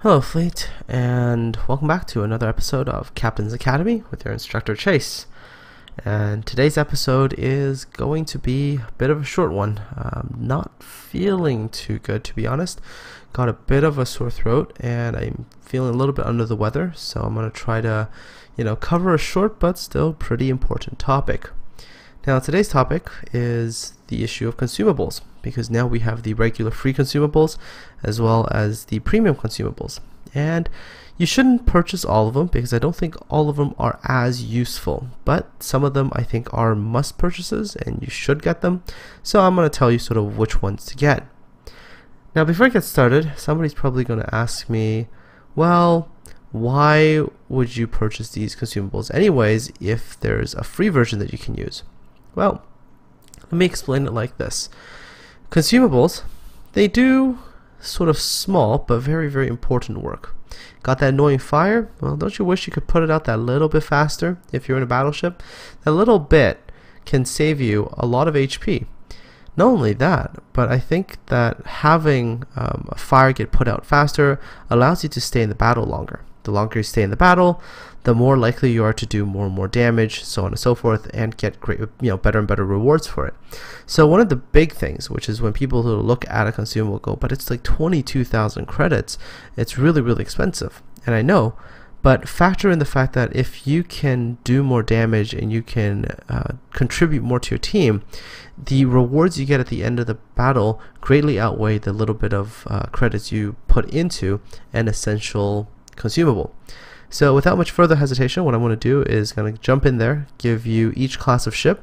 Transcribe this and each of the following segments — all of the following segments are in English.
Hello Fleet, and welcome back to another episode of Captain's Academy with your instructor Chase. And today's episode is going to be a bit of a short one. Not feeling too good, to be honest. Got a bit of a sore throat and I'm feeling a little bit under the weather, so I'm going to try to cover a short but still pretty important topic. Now today's topic is the issue of consumables, because now we have the regular free consumables as well as the premium consumables. And you shouldn't purchase all of them because I don't think all of them are as useful, but some of them I think are must purchases and you should get them. So I'm going to tell you sort of which ones to get. Now before I get started, somebody's probably going to ask me, well, why would you purchase these consumables anyways if there's a free version that you can use? Well, let me explain it like this. Consumables, they do sort of small but very, very important work. Got that annoying fire? Well, don't you wish you could put it out that little bit faster if you're in a battleship? That little bit can save you a lot of HP. Not only that, but I think that having a fire get put out faster allows you to stay in the battle longer. The longer you stay in the battle, the more likely you are to do more and more damage, so on and so forth, and get great, better and better rewards for it. So one of the big things, which is when people look at a consumable go, but it's like 22,000 credits, it's really, really expensive. And I know, but factor in the fact that if you can do more damage and you can contribute more to your team, the rewards you get at the end of the battle greatly outweigh the little bit of credits you put into an essential consumable. So without much further hesitation, what I'm going to do is going to jump in there, give you each class of ship,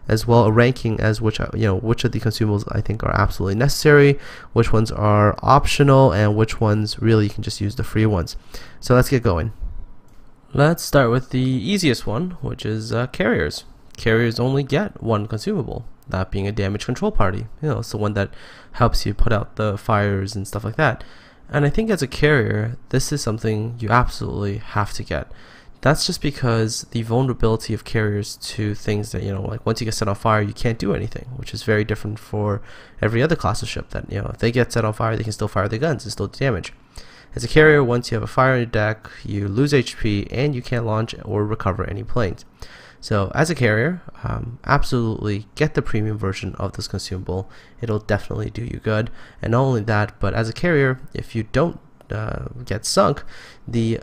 as well a ranking as which of the consumables I think are absolutely necessary, which ones are optional, and which ones really you can just use the free ones. So let's get going. Let's start with the easiest one, which is carriers. Carriers only get one consumable, that being a damage control party. It's the one that helps you put out the fires and stuff like that. And I think as a carrier, this is something you absolutely have to get. That's just because the vulnerability of carriers to things that, like once you get set on fire, you can't do anything, which is very different for every other class of ship that, if they get set on fire, they can still fire their guns and still do damage. As a carrier, once you have a fire on your deck, you lose HP and you can't launch or recover any planes. So as a carrier, absolutely get the premium version of this consumable. It'll definitely do you good. And not only that, but as a carrier, if you don't get sunk, the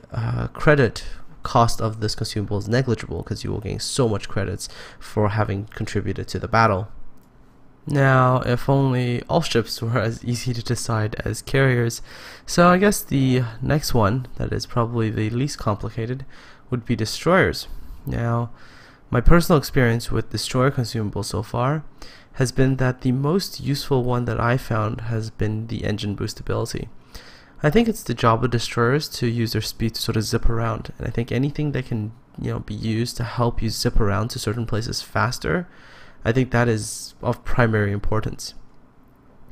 credit cost of this consumable is negligible because you will gain so much credits for having contributed to the battle. Now, if only all ships were as easy to decide as carriers. So I guess the next one, that is probably the least complicated, would be destroyers. Now, my personal experience with destroyer consumables so far has been that the most useful one that I found has been the engine boost ability. I think it's the job of destroyers to use their speed to sort of zip around, and I think anything that can be used to help you zip around to certain places faster, I think that is of primary importance.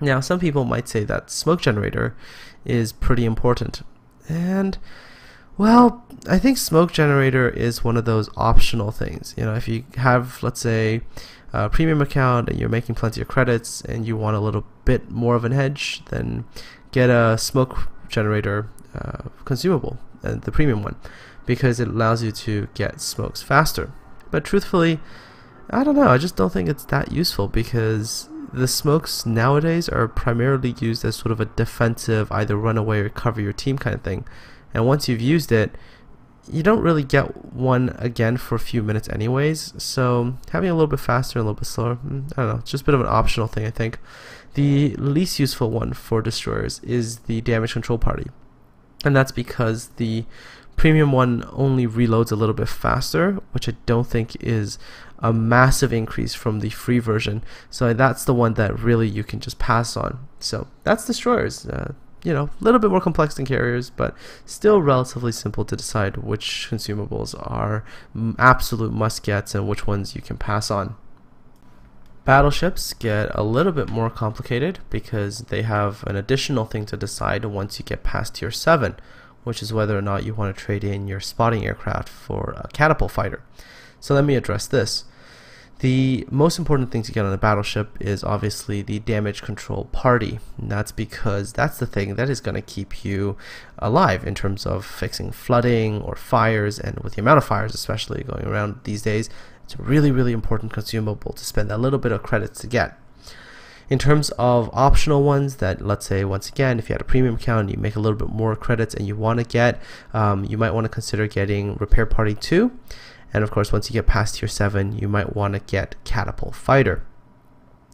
Now some people might say that smoke generator is pretty important, and well, I think smoke generator is one of those optional things. If you have, let's say, a premium account and you're making plenty of credits and you want a little bit more of an edge, then get a smoke generator consumable, the premium one, because it allows you to get smokes faster. But truthfully, I don't know, I just don't think it's that useful because the smokes nowadays are primarily used as sort of a defensive, either run away or cover your team kind of thing. And once you've used it, you don't really get one again for a few minutes anyways, so having a little bit faster and a little bit slower, I don't know, it's just a bit of an optional thing I think. The least useful one for destroyers is the damage control party, and that's because the premium one only reloads a little bit faster, which I don't think is a massive increase from the free version, so that's the one that really you can just pass on. So that's destroyers. A little bit more complex than carriers, but still relatively simple to decide which consumables are absolute must-gets and which ones you can pass on. Battleships get a little bit more complicated because they have an additional thing to decide once you get past tier 7, which is whether or not you want to trade in your spotting aircraft for a catapult fighter. So let me address this. The most important thing to get on a battleship is obviously the damage control party, and that's because that's the thing that is going to keep you alive in terms of fixing flooding or fires, and with the amount of fires especially going around these days, it's a really important consumable to spend that little bit of credits to get. In terms of optional ones that, let's say, once again, if you had a premium account, you make a little bit more credits and you want to get, you might want to consider getting Repair Party 2. And of course, once you get past tier 7, you might want to get Catapult Fighter.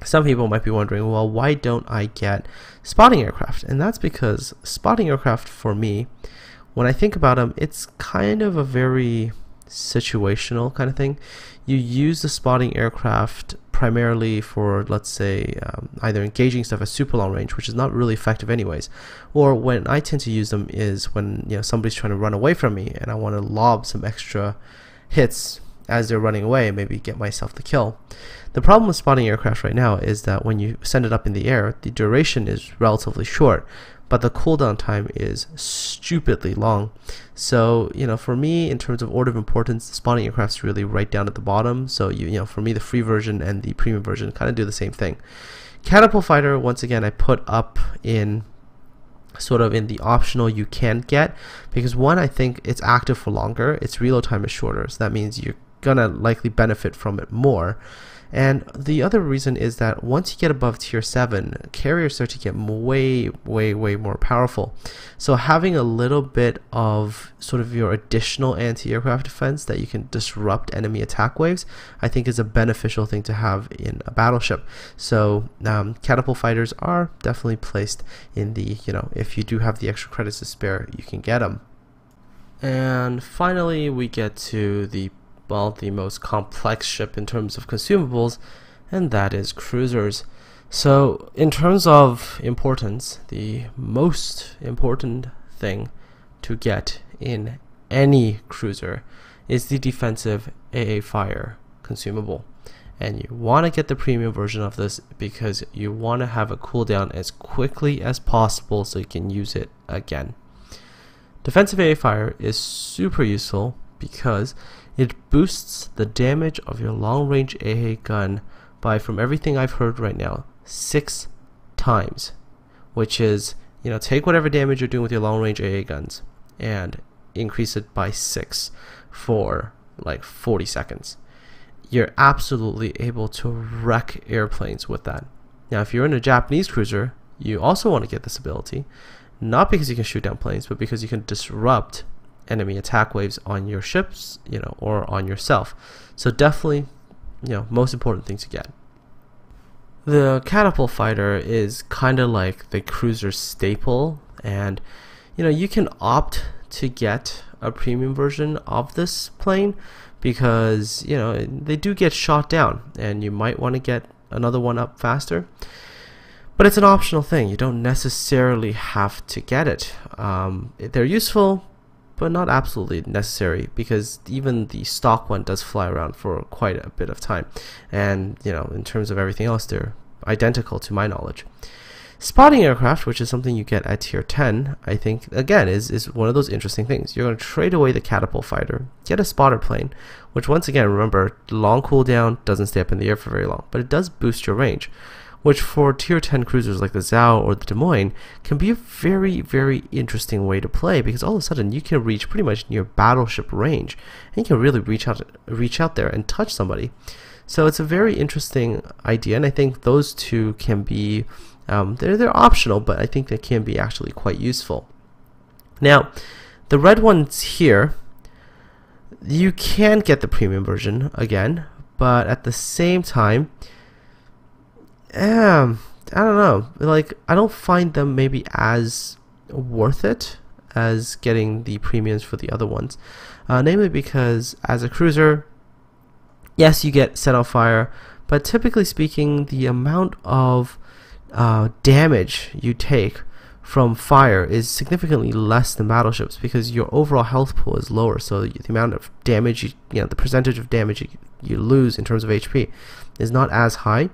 Some people might be wondering, well, why don't I get Spotting Aircraft? And that's because Spotting Aircraft, for me, when I think about them, it's kind of a very situational kind of thing. You use the Spotting Aircraft primarily for, let's say, either engaging stuff at super long range, which is not really effective anyways, or when I tend to use them is when, you know, somebody's trying to run away from me and I want to lob some extra hits as they're running away, maybe get myself the kill. The problem with Spotting Aircraft right now is that when you send it up in the air, the duration is relatively short, but the cooldown time is stupidly long. So, you know, for me, in terms of order of importance, the Spotting Aircraft is really right down at the bottom. So, you know, for me, the free version and the premium version kind of do the same thing. Catapult Fighter, once again, I put up in sort of in the optional you can get, because one, I think it's active for longer, its reload time is shorter, so that means you're gonna likely benefit from it more. And the other reason is that once you get above tier 7, carriers start to get way more powerful. So having a little bit of sort of your additional anti-aircraft defense that you can disrupt enemy attack waves, I think is a beneficial thing to have in a battleship. So catapult fighters are definitely placed in the, you know, if you do have the extra credits to spare, you can get them. And finally we get to the most complex ship in terms of consumables, and that is cruisers. So in terms of importance, the most important thing to get in any cruiser is the defensive AA fire consumable, and you want to get the premium version of this because you want to have a cooldown as quickly as possible so you can use it again. Defensive AA fire is super useful because it boosts the damage of your long-range AA gun by, from everything I've heard right now, 6 times, which is, you know, take whatever damage you're doing with your long-range AA guns and increase it by 6 for like 40 seconds. You're absolutely able to wreck airplanes with that. Now, if you're in a Japanese cruiser, you also want to get this ability, not because you can shoot down planes, but because you can disrupt enemy attack waves on your ships, you know, or on yourself. So definitely, you know, most important thing to get. The catapult fighter is kind of like the cruiser staple, and you know, you can opt to get a premium version of this plane because, you know, they do get shot down and you might want to get another one up faster, but it's an optional thing. You don't necessarily have to get it. They're useful, but not absolutely necessary, because even the stock one does fly around for quite a bit of time, and you know, in terms of everything else, they're identical to my knowledge. Spotting aircraft, which is something you get at tier 10, I think again is one of those interesting things. You're going to trade away the catapult fighter, get a spotter plane, which once again, remember, long cooldown, doesn't stay up in the air for very long, but it does boost your range, which for tier 10 cruisers like the Zhao or the Des Moines can be a very interesting way to play, because all of a sudden you can reach pretty much near battleship range and you can really reach out there and touch somebody. So it's a very interesting idea, and I think those two can be they're optional, but I think they can be actually quite useful. Now, the red ones here, you can get the premium version again, but at the same time, I don't know, like, I don't find them maybe as worth it as getting the premiums for the other ones, namely because as a cruiser, yes, you get set on fire, but typically speaking, the amount of damage you take from fire is significantly less than battleships, because your overall health pool is lower, so the amount of damage you know, the percentage of damage you lose in terms of HP is not as high.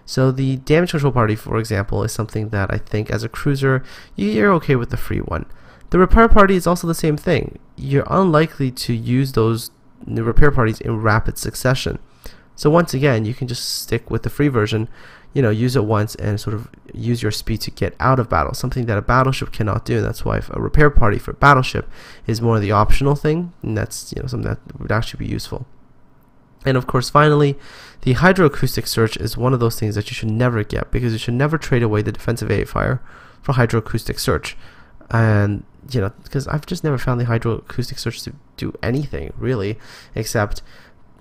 So the damage control party, for example, is something that I think as a cruiser you're okay with the free one. The repair party is also the same thing. You're unlikely to use those repair parties in rapid succession. So once again, you can just stick with the free version, use it once and sort of use your speed to get out of battle, something that a battleship cannot do. That's why a repair party for a battleship is more the optional thing, and that's something that would actually be useful. And of course, finally, the hydroacoustic search is one of those things that you should never get, because you should never trade away the defensive AA fire for hydroacoustic search. And because I've just never found the hydroacoustic search to do anything really, except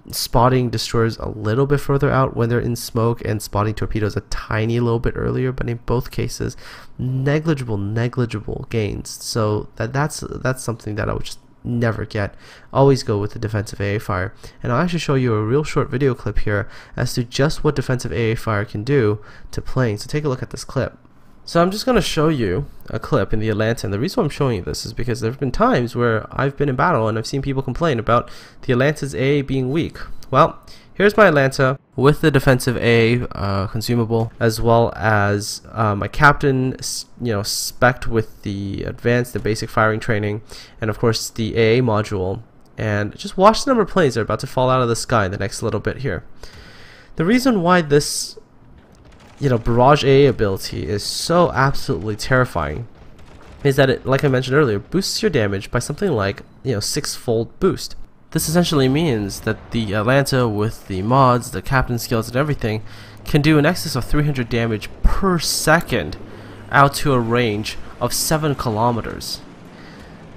spotting destroyers a little bit further out when they're in smoke and spotting torpedoes a tiny little bit earlier, but in both cases negligible gains. So that's something that I would just never get. Always go with the defensive AA fire, and I'll actually show you a real short video clip here as to just what defensive AA fire can do to planes. So take a look at this clip. So I'm just going to show you a clip in the Atlanta, and the reason why I'm showing you this is because there have been times where I've been in battle and I've seen people complain about the Atlanta's AA being weak. Well, here's my Atlanta with the defensive AA consumable, as well as my captain, spec'd with the advanced and basic firing training, and of course the AA module. And just watch the number of planes that are about to fall out of the sky in the next little bit here. The reason why this barrage AA ability is so absolutely terrifying is that it, like I mentioned earlier, boosts your damage by something like 6-fold boost. This essentially means that the Atlanta, with the mods, the captain skills, and everything, can do in excess of 300 damage per second out to a range of 7 kilometers.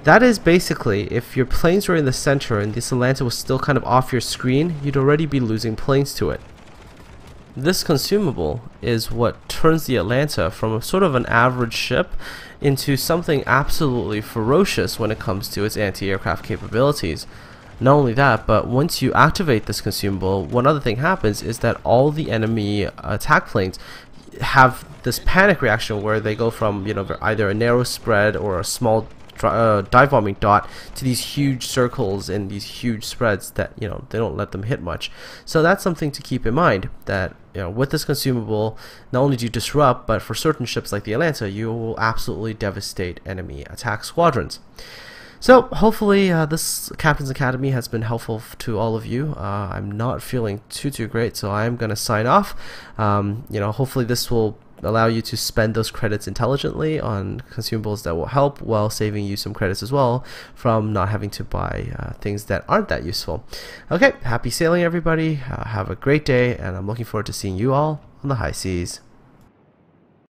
That is basically, if your planes were in the center and this Atlanta was still kind of off your screen, you'd already be losing planes to it. This consumable is what turns the Atlanta from a sort of an average ship into something absolutely ferocious when it comes to its anti-aircraft capabilities. Not only that, but once you activate this consumable, one other thing happens is that all the enemy attack planes have this panic reaction where they go from either a narrow spread or a small dive bombing dot to these huge circles and these huge spreads that they don't let them hit much. So that's something to keep in mind, that with this consumable, not only do you disrupt, but for certain ships like the Atlanta, you will absolutely devastate enemy attack squadrons. So hopefully this Captain's Academy has been helpful to all of you. I'm not feeling too great, so I'm gonna sign off. Hopefully this will allow you to spend those credits intelligently on consumables that will help, while saving you some credits as well from not having to buy things that aren't that useful. Okay, happy sailing everybody, have a great day, and I'm looking forward to seeing you all on the high seas.